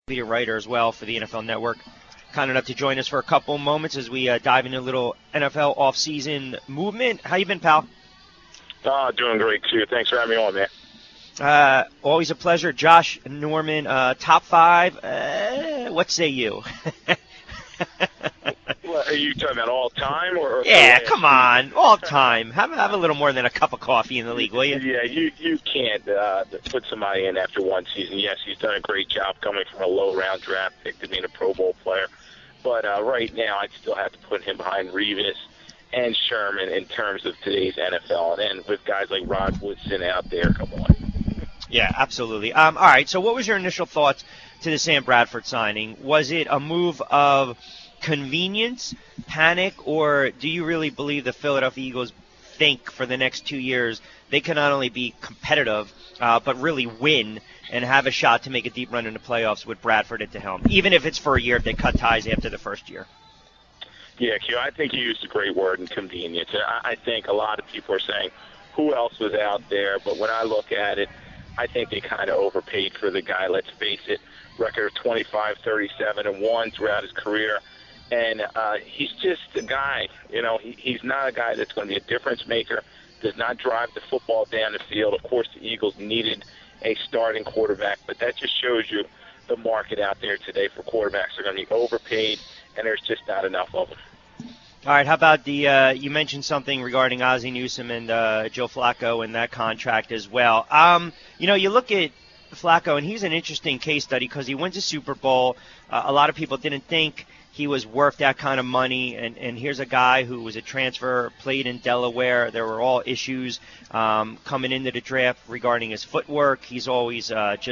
Leader writer as well for the NFL Network. Kind enough to join us for a couple moments as we dive into a little NFL offseason movement. How you been, pal? Doing great, too. Thanks for having me on, man. Always a pleasure. Josh Norman, top five. What say you? Well, are you talking about all time? Or yeah, come on. All time. Have a little more than a cup of coffee in the league, will you? Yeah, you can't put somebody in after one season. Yes, he's done a great job coming from a low-round draft pick to being a Pro Bowl player. But right now, I'd still have to put him behind Revis and Sherman in terms of today's NFL. And then with guys like Rod Woodson out there, come on. Yeah, absolutely. All right, so what was your initial thoughts to the Sam Bradford signing? Was it a move of convenience, panic, or do you really believe the Philadelphia Eagles think for the next 2 years they can not only be competitive but really win and have a shot to make a deep run in the playoffs with Bradford at the helm, even if it's for a year if they cut ties after the first year? Yeah, Q, I think you used a great word in convenience. I think a lot of people are saying, who else was out there? But when I look at it, I think they kind of overpaid for the guy. Let's face it, record of 25, 37, and 1 throughout his career. And he's just a guy, he's not a guy that's going to be a difference maker, does not drive the football down the field. Of course, the Eagles needed a starting quarterback, but that just shows you the market out there today for quarterbacks. They're going to be overpaid, and there's just not enough of them. All right, how about you mentioned something regarding Ozzie Newsome and Joe Flacco and that contract as well. You look at Flacco, and he's an interesting case study because he wins a Super Bowl. A lot of people didn't think he was worth that kind of money, and here's a guy who was a transfer, played in Delaware. There were all issues coming into the draft regarding his footwork. He's always shoved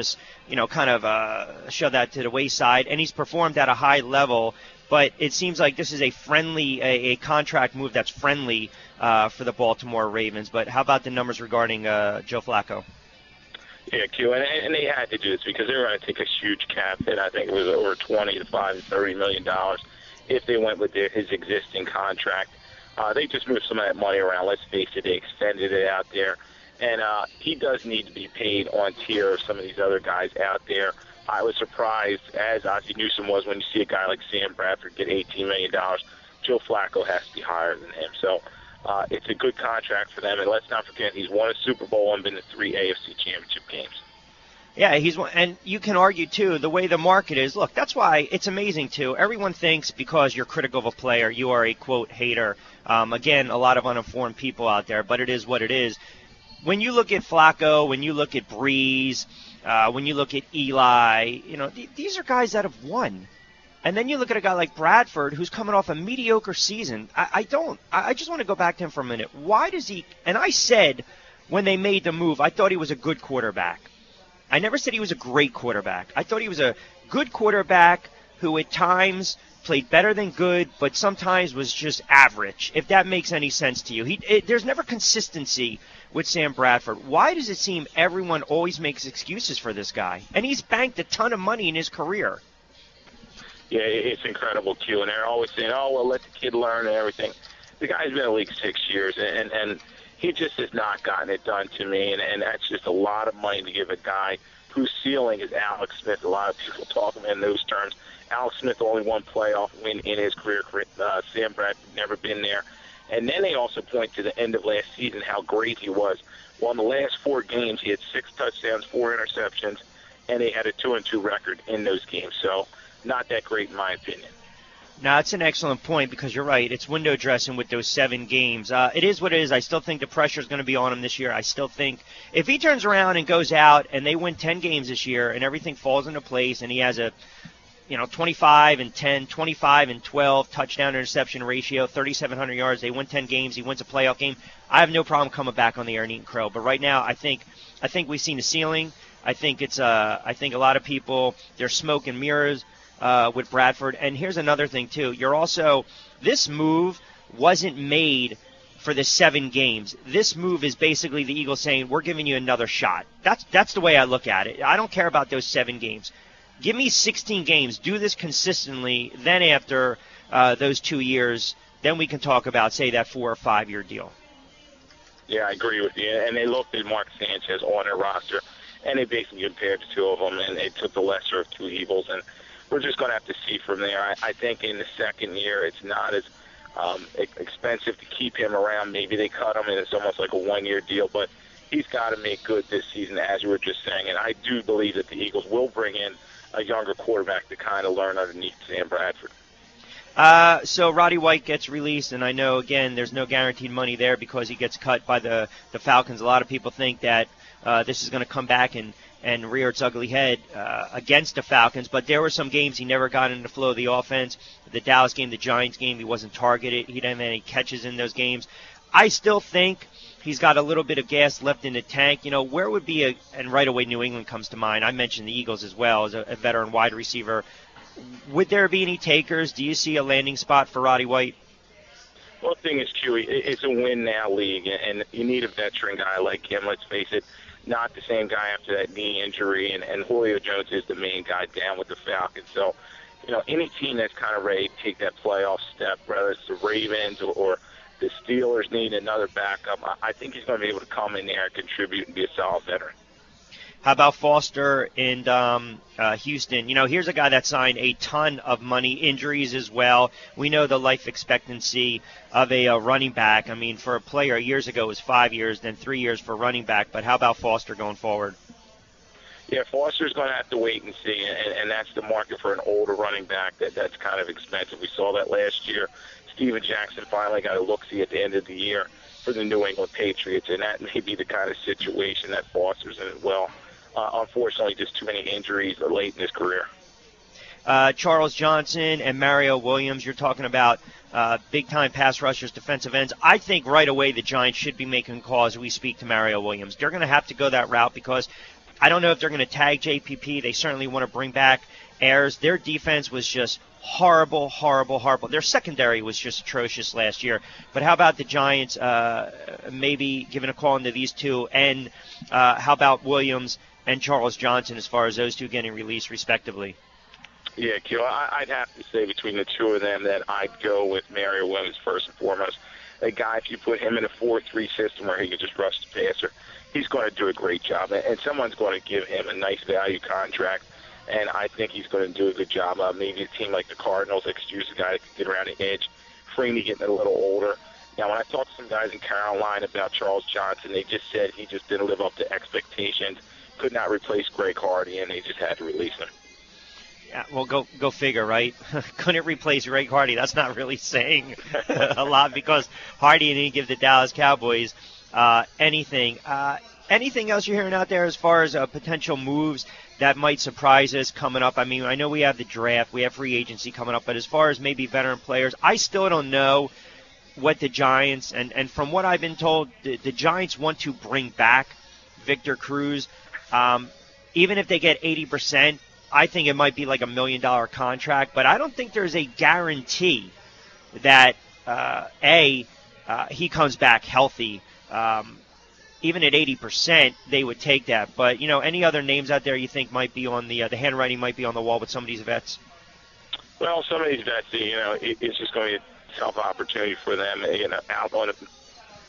that to the wayside, and he's performed at a high level. But it seems like this is a contract move that's friendly for the Baltimore Ravens. But how about the numbers regarding Joe Flacco? Yeah, Q, and they had to do this because they were going to take a huge cap hit. I think it was over $25 to $30 million if they went with his existing contract. They just moved some of that money around. Let's face it, they extended it out there. And he does need to be paid on tier of some of these other guys out there. I was surprised, as Ozzie Newsome was, when you see a guy like Sam Bradford get $18 million. Joe Flacco has to be higher than him. So it's a good contract for them. And let's not forget, he's won a Super Bowl and been to 3 AFC Championship games. Yeah, he's one, and you can argue, too, the way the market is. Look, that's why it's amazing, too. Everyone thinks because you're critical of a player, you are a, quote, hater. Again, a lot of uninformed people out there, but it is what it is. When you look at Flacco, when you look at Breeze, when you look at Eli, these are guys that have won. And then you look at a guy like Bradford, who's coming off a mediocre season. I just want to go back to him for a minute. Why does he – and I said when they made the move, I thought he was a good quarterback. I never said he was a great quarterback. I thought he was a good quarterback who at times played better than good, but sometimes was just average, if that makes any sense to you. There's never consistency with Sam Bradford. Why does it seem everyone always makes excuses for this guy? And he's banked a ton of money in his career. Yeah, it's incredible, Q. And they're always saying, let the kid learn and everything. The guy's been in the league 6 years, and he just has not gotten it done to me. And that's just a lot of money to give a guy whose ceiling is Alex Smith. A lot of people talk him in those terms. Alex Smith only one playoff win in his career. Sam Bradford never been there. And then they also point to the end of last season, how great he was. Well, in the last 4 games, he had 6 touchdowns, 4 interceptions, and they had a 2-2 record in those games. So not that great in my opinion. Now, that's an excellent point because you're right. It's window dressing with those 7 games. It is what it is. I still think the pressure is going to be on him this year. I still think if he turns around and goes out and they win 10 games this year and everything falls into place and he has a 25 and 10, 25 and 12 touchdown interception ratio, 3,700 yards, they win 10 games, he wins a playoff game, I have no problem coming back on the air and eating crow. But right now, I think we've seen the ceiling. I think I think a lot of people, they're smoke and mirrors with Bradford. And here's another thing, too. This move wasn't made for the 7 games. This move is basically the Eagles saying, we're giving you another shot. That's the way I look at it. I don't care about those 7 games. Give me 16 games. Do this consistently. Then after those 2 years, then we can talk about, say, that 4 or 5 year deal. Yeah, I agree with you. And they looked at Mark Sanchez on their roster. and they basically compared the two of them, and they took the lesser of two evils, and we're just going to have to see from there. I think in the second year it's not as expensive to keep him around. Maybe they cut him, and it's almost like a one-year deal, but he's got to make good this season, as we were just saying, and I do believe that the Eagles will bring in a younger quarterback to kind of learn underneath Sam Bradford. So Roddy White gets released, and I know, again, there's no guaranteed money there because he gets cut by the Falcons. A lot of people think that this is going to come back and rear its ugly head against the Falcons, but there were some games he never got into the flow of the offense. The Dallas game, the Giants game, he wasn't targeted. He didn't have any catches in those games. I still think he's got a little bit of gas left in the tank. You know, where would be and right away New England comes to mind. I mentioned the Eagles as well as a veteran wide receiver. Would there be any takers? Do you see a landing spot for Roddy White? Well, the thing is, Chewy, it's a win-now league, and you need a veteran guy like him. Let's face it, not the same guy after that knee injury, and Julio Jones is the main guy down with the Falcons. So, you know, any team that's kind of ready to take that playoff step, whether it's the Ravens or the Steelers need another backup, I think he's going to be able to come in there and contribute and be a solid veteran. How about Foster in Houston? You know, here's a guy that signed a ton of money, injuries as well. We know the life expectancy of a running back. I mean, for a player years ago it was 5 years, then 3 years for running back. But how about Foster going forward? Yeah, Foster's going to have to wait and see, and that's the market for an older running back that's kind of expensive. We saw that last year. Steven Jackson finally got a look-see at the end of the year for the New England Patriots, and that may be the kind of situation that Foster's in as well. Unfortunately, just too many injuries late in his career. Charles Johnson and Mario Williams, you're talking about big-time pass rushers, defensive ends. I think right away the Giants should be making calls as we speak to Mario Williams. They're going to have to go that route because I don't know if they're going to tag JPP. They certainly want to bring back Ayers. Their defense was just horrible. Their secondary was just atrocious last year. But how about the Giants maybe giving a call into these two? And how about Williams and Charles Johnson as far as those two getting released respectively? Yeah, Q, I'd have to say between the two of them that I'd go with Mario Williams first and foremost. A guy, if you put him in a 4-3 system where he can just rush the passer, he's going to do a great job. And someone's going to give him a nice value contract, and I think he's going to do a good job. Maybe a team like the Cardinals that could use a guy that can get around the edge. Freeney getting a little older. Now, when I talked to some guys in Carolina about Charles Johnson, they just said he just didn't live up to expectations. Could not replace Greg Hardy, and they just had to release him. Yeah, well, go figure, right? Couldn't replace Greg Hardy. That's not really saying a lot because Hardy didn't give the Dallas Cowboys anything. Anything else you're hearing out there as far as potential moves that might surprise us coming up? I mean, I know we have the draft, we have free agency coming up, but as far as maybe veteran players, I still don't know what the Giants, and from what I've been told, the Giants want to bring back Victor Cruz. Even if they get 80%, I think it might be like $1 million contract, but I don't think there's a guarantee that, he comes back healthy. Even at 80%, they would take that. But, you know, any other names out there you think might be on the handwriting might be on the wall with some of these vets? Well, some of these vets, you know, it's just going to be a tough opportunity for them, you know, out on it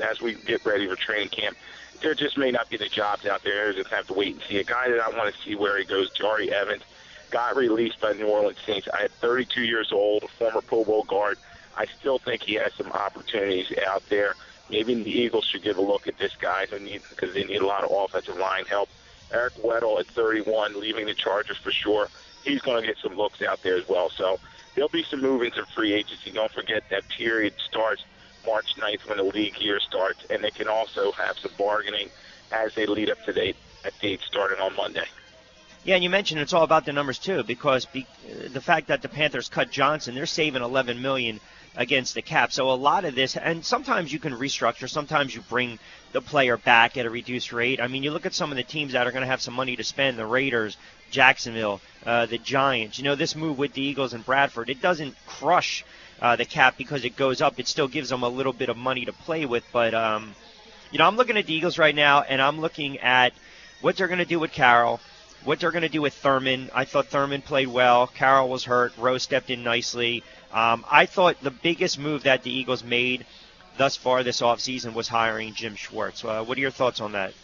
as we get ready for training camp. There just may not be the jobs out there. Just have to wait and see. A guy that I want to see where he goes, Jari Evans, got released by the New Orleans Saints. I had 32 years old, a former Pro Bowl guard. I still think he has some opportunities out there. Maybe the Eagles should give a look at this guy because they need a lot of offensive line help. Eric Weddle at 31, leaving the Chargers for sure. He's going to get some looks out there as well. So there'll be some movements in free agency. Don't forget that period starts March 9th when the league year starts, and they can also have some bargaining as they lead up to that date starting on Monday. Yeah, and you mentioned it's all about the numbers too, because the fact that the Panthers cut Johnson, they're saving $11 million against the cap. So a lot of this, and sometimes you can restructure, sometimes you bring the player back at a reduced rate. I mean, you look at some of the teams that are going to have some money to spend, the Raiders, Jacksonville, the Giants. You know, this move with the Eagles and Bradford, it doesn't crush the cap because it goes up. It still gives them a little bit of money to play with. But, you know, I'm looking at the Eagles right now, and I'm looking at what they're going to do with Carroll, what they're going to do with Thurman. I thought Thurman played well. Carroll was hurt. Rowe stepped in nicely. I thought the biggest move that the Eagles made thus far this offseason was hiring Jim Schwartz. What are your thoughts on that?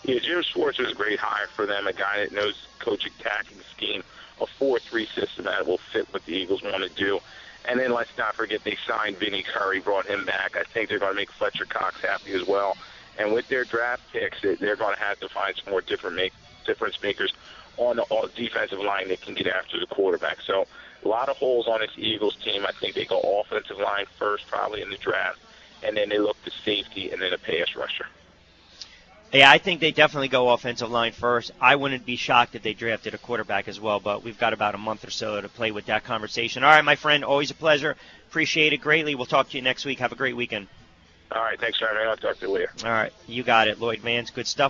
Yeah, Jim Schwartz was a great hire for them, a guy that knows coach attacking scheme, a 4-3 system that will fit what the Eagles want to do. And then let's not forget they signed Vinny Curry, brought him back. I think they're going to make Fletcher Cox happy as well. And with their draft picks, they're going to have to find some more difference makers on the defensive line that can get after the quarterback. So a lot of holes on this Eagles team. I think they go offensive line first probably in the draft, and then they look to safety and then a pass rusher. Yeah, I think they definitely go offensive line first. I wouldn't be shocked if they drafted a quarterback as well, but we've got about a month or so to play with that conversation. All right, my friend, always a pleasure. Appreciate it greatly. We'll talk to you next week. Have a great weekend. All right, thanks, Jeremy. I'll talk to you later. All right, you got it, Lloyd Vance. Good stuff.